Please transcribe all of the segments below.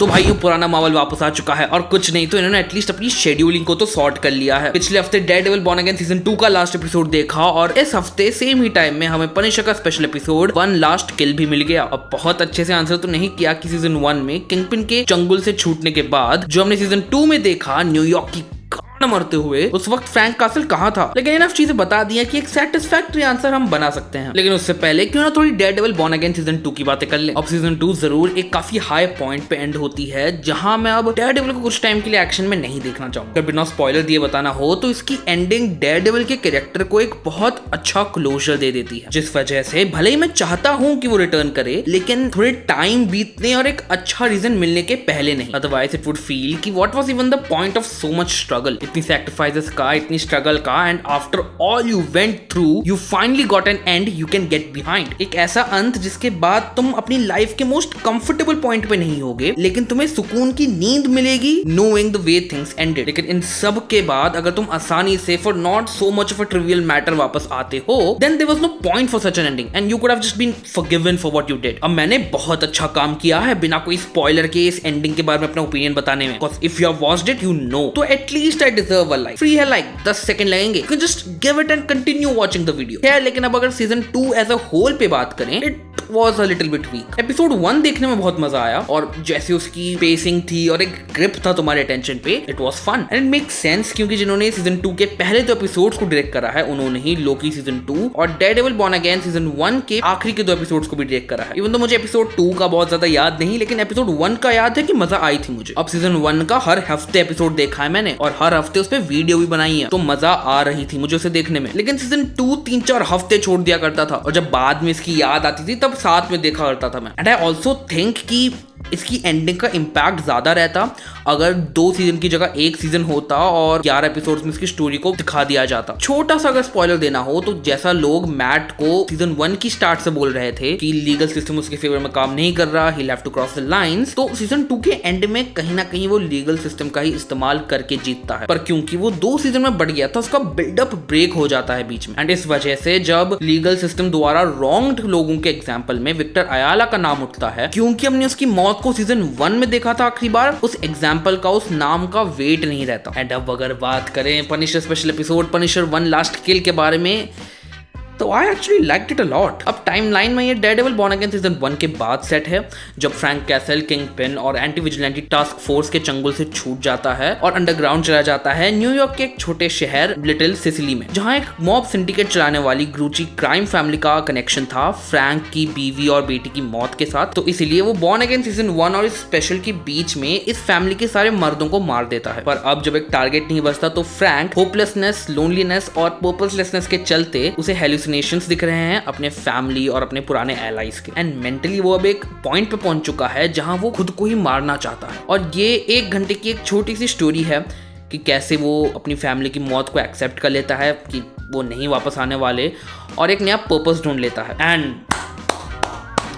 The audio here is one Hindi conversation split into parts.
तो भाइयों पुराना मार्वल वापस आ चुका है और कुछ नहीं तो इन्होंने एटलीस्ट अपनी शेड्यूलिंग को तो सॉर्ट कर लिया है। पिछले हफ्ते डेयरडेविल बॉर्न अगेन सीजन 2 का लास्ट एपिसोड देखा और इस हफ्ते सेम ही टाइम में हमें पनिशर का स्पेशल एपिसोड वन लास्ट किल भी मिल गया। अब बहुत अच्छे से आंसर तो नहीं किया कि सीजन 1 में किंगपिन के चंगुल से छूटने के बाद जो हमने सीजन 2 में देखा न्यूयॉर्क की मरते हुए उस वक्त फ्रैंक कासल कहां था, लेकिन इनफ चीजें बता दी है कि एक सेटिस्फैक्टरी आंसर हम बना सकते हैं। लेकिन उससे पहले क्यों ना थोड़ी डेयरडेविल बॉर्न अगेन सीजन 2 की बातें कर ले। अब सीजन 2 जरूर एक काफी हाई पॉइंट पे एंड होती है जहां मैं अब डेयरडेविल को कुछ टाइम के लिए एक्शन में नहीं देखना चाहूंगा। अगर बिना स्पॉइलर दिए बताना हो तो इसकी एंडिंग डेयरडेविल के कैरेक्टर को एक बहुत अच्छा क्लोजर दे देती है, जिस वजह से भले ही मैं चाहता हूं कि वो रिटर्न करे लेकिन थोड़े टाइम बीतने और एक अच्छा रीजन मिलने के पहले नहीं। अदरवाइज इट वुड फील कि what was even the point of so much struggle, इतनी सैक्रिफाइसेस का, इतनी स्ट्रगल का, and after all you went through you finally got an and you can get behind. एक ऐसा अंत जिसके बाद तुम अपनी लाइफ के मोस्ट कंफर्टेबल पॉइंट पे नहीं होगे लेकिन तुम्हें सुकून की नींद मिलेगी knowing the way things ended. लेकिन इन सब के बाद अगर तुम आसानी से for not so much of a trivial matter वापस आते हो then there was no point for such an ending and you could have just been forgiven for what you did. अब मैंने बहुत अच्छा काम किया है बिना कोई स्पॉइलर के इस एंडिंग के बारे में अपना ओपिनियन बताने में, because if you have watched it you know तो at least I deserve a like. Free है लाइक 10 सेकंड लगेंगे, you can just give it and continue watching the video. है लेकिन अब अगर सीजन 2 एज अ होल पे बात करें it was a little bit weak। Episode 1 देखने में बहुत मजा आया और जैसे उसकी पेसिंग थी और एक ग्रिप था तुम्हारे अटेंशन पे, it was fun and it makes sense क्योंकि जिन्होंने सीजन 2 के पहले दो एपिसोड्स को डायरेक्ट करा है उन्होंने ही लोकी सीजन 2 और डेयरडेविल बॉर्न अगेन सीजन 1 के आखिरी के दो एपिसोड्स को भी डायरेक्ट करा है। इवन तो मुझे एपिसोड 2 का बहुत ज्यादा याद नहीं लेकिन एपिसोड 1 का याद है कि मजा आई थी मुझे। अब सीजन 1 का हर हफ्ते एपिसोड देखा है मैंने और हर हफ्ते उस पर वीडियो भी बनाई है तो मजा आ रही थी मुझे उसे देखने में। लेकिन सीजन 2 3-4 हफ्ते छोड़ दिया करता था और जब बाद में इसकी याद आती थी तब साथ में देखा था मैं। एंड आई ऑल्सो थिंक कि इसकी एंडिंग का इम्पैक्ट ज्यादा रहता अगर 2 सीजन की जगह 1 सीजन होता और 11 एपिसोड्स में इसकी स्टोरी को दिखा दिया जाता। छोटा सा अगर स्पॉइलर देना हो तो जैसा लोग मैट को सीजन 1 की स्टार्ट से बोल रहे थे कि लीगल सिस्टम उसके फेवर में काम नहीं कर रहा, he has to cross the lines, तो सीजन 2 के एंड में कहीं ना कहीं वो लीगल सिस्टम का ही इस्तेमाल करके जीतता है। पर क्योंकि वो 2 सीजन में बढ़ गया था उसका बिल्डअप ब्रेक हो जाता है बीच में एंड इस वजह से जब लीगल सिस्टम द्वारा रॉन्ग्ड लोगों के एग्जाम्पल में विक्टर अयाला का नाम उठता है क्योंकि हमने उसकी मौत को सीजन 1 में देखा था आखिरी बार, उस एग्जाम्पल का उस नाम का वेट नहीं रहता। एंड अब अगर बात करें Punisher special episode Punisher 1 last किल के बारे में तो I actually liked it a lot. अब टाइमलाइन में ये डेयरडेविल बॉर्न अगेन सीजन 1 के बाद सेट है जब फ्रैंक कैसल किंगपिन और एंटी विजिलेंटी टास्क फोर्स के चंगुल से छूट जाता है और अंडरग्राउंड चला जाता है न्यूयॉर्क के एक छोटे शहर लिटिल सिसिली में, जहां एक मॉब सिंडिकेट चलाने वाली ग्रूची क्राइम फैमिली का कनेक्शन था फ्रैंक की बीवी और बेटी की मौत के साथ। तो इसलिए वो बॉर्न अगेन सीजन 1 और इस स्पेशल के बीच में इस फैमिली के सारे मर्दों को मार देता है। पर अब जब एक टारगेट नहीं बचता तो फ्रैंक होपलेसनेस, लोनलीनेस और पर्पसलेसनेस के चलते उसे हेलुसिनेशंस दिख रहे हैं अपने फैमिली और अपने पुराने एलाइज के एंड मेंटली वो अब एक पॉइंट पे पहुंच चुका है जहां वो खुद को ही मारना चाहता है। और ये 1 घंटे की एक छोटी सी स्टोरी है कि कैसे वो अपनी फैमिली की मौत को एक्सेप्ट कर लेता है कि वो नहीं वापस आने वाले और एक नया पर्पस ढूंढ लेता है। एंड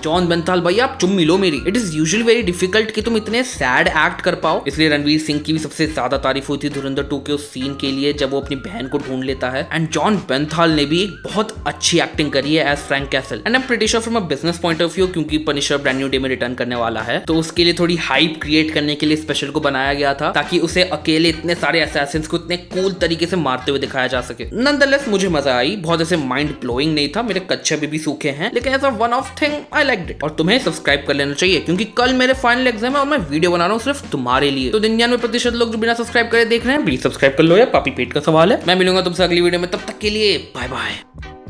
जॉन बेंथाल भाई आप चुम्मी लो मेरी। It is usually very difficult कि तुम इतने सैड एक्ट कर पाओ, इसलिए रणवीर सिंह की भी सबसे ज्यादा तारीफ हुई थी धुरंधर 2 के उस सीन के लिए जब वो अपनी बहन को ढूंढ लेता है। एंड जॉन बेंथाल ने भी एक बहुत अच्छी एक्टिंग करी है as Frank Castle. And I am pretty sure from a business point of view क्योंकि पनिशर ब्रांड न्यू डे में रिटर्न करने वाला है तो उसके लिए थोड़ी हाइप क्रिएट करने के लिए स्पेशल को बनाया गया था ताकि उसे अकेले इतने सारे असैसिन्स को इतने कूल तरीके से मारते हुए दिखाया जा सके। नॉनदलेस मुझे मजा आई, बहुत ऐसे माइंड ब्लोइंग नहीं था, मेरे कच्चे भी सूखे हैं लेकिन as a one of thing I liked it. और तुम्हें सब्सक्राइब कर लेना चाहिए क्योंकि कल मेरे फाइनल एग्जाम है और मैं वीडियो बना रहा हूँ सिर्फ तुम्हारे लिए। तो 99% लोग जो बिना सब्सक्राइब करे देख रहे हैं प्लीज सब्सक्राइब कर लो यार, पापी पेट का सवाल है। मैं मिलूंगा तुमसे अगली वीडियो में, तब तक के लिए बाय बाय।